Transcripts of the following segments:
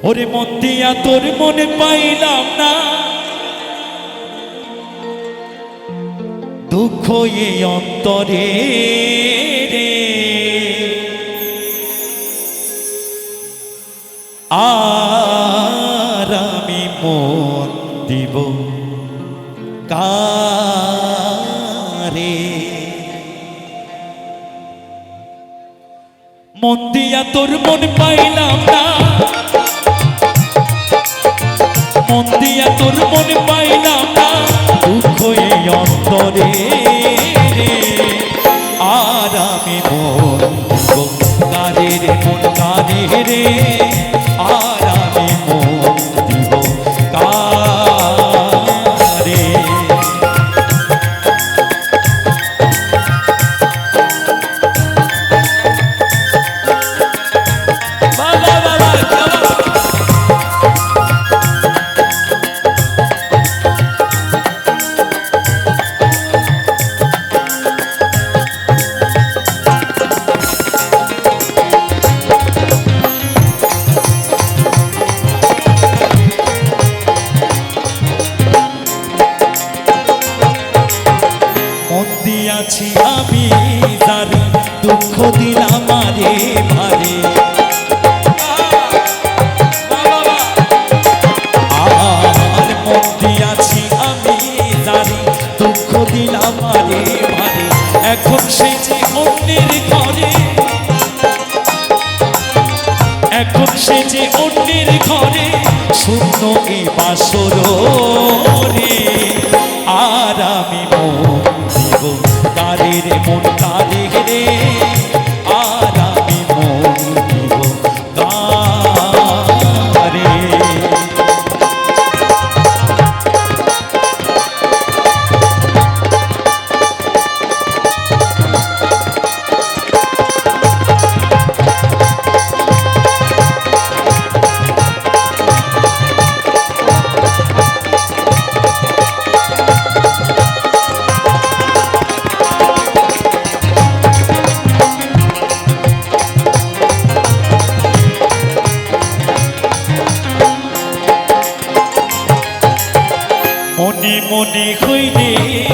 ওরে মন দিয়া তোর মনে পাইলাম না, দুঃখ এই অন্তরে রে। আর আমি মন দিব কারে? মন দিয়া তোর মন পাইলাম না, মন দিয়া তোর মন পাইলাম না, দুঃখ এই অন্তরে রে। আর আমি মন দিব কারে রে, মন কারে রে। আর আমি মন দিব কারে? আছি আমি যারে, দুঃখ দিলাম আরে ভারে। আর মন দিয়াছি আমি যারে, দুঃখ দিলাম আরে ভারে। এখন সে যে অন্যের ঘরে, এখন সে যে অন্যের ঘরে, শূন্য এই বাসর রে। আর আমি মন দিব কারে রে, মন কারে রে। আর আমি মন দিব কারে? মনে মনে হইলে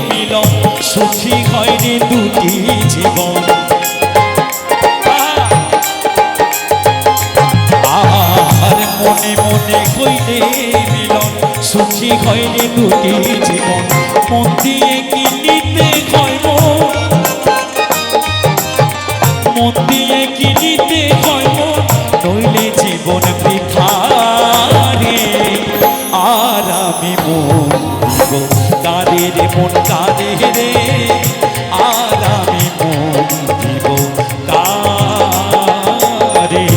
মিলন, সুখী হয়নি দুটি জীবন। আর মনে মনে হইলে মিলন, সুখী হয়নি দুটি জীবন। মন দিয়ে কি নিতে হয় মন, মন দিয়ে কি নিতে হয় মন, নইলে জীবন বৃথা রে। আর আমি মন দিব কারে রে, মন কারে রে। আর আমি মন দিব কারে?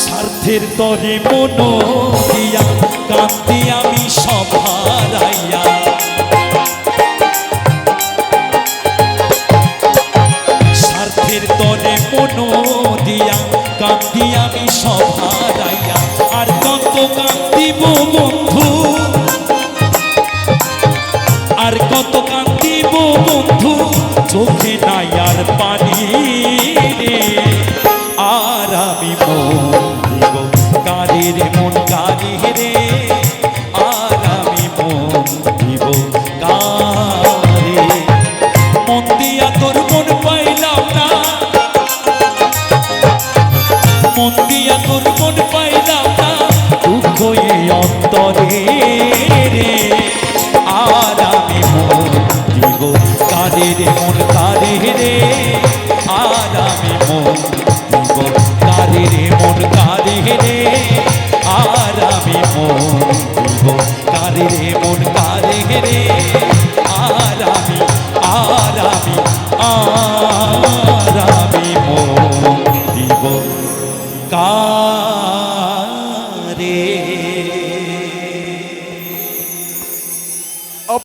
স্বার্থের তরে মন দিয়া কান্দি আমি সব হারাইয়া। স্বার্থের তরে মন দিয়া কান্দি আমি সব হারাইয়া। আর কত কান্দিব বন্ধু, আর কত কান্দিব বন্ধু, চোখে নাই আর পানি রে। আর আমি মন দিব কারে রে, মন কারে রে। আর আমি মন দিব কারে? মন দিয়া তোর মন পাইলাম না, মন দিয়া তোর মন পাইলাম না, দুঃখ এই অন্তরে রে। আর আমি মন দিব কারে রে, মন কারে রে। আর আমি মন দিব কারে রে, মন কারে রে। আর আমি মন দিব কারে রে, মন কারে রে। আর আমি মন দিব কারে? রে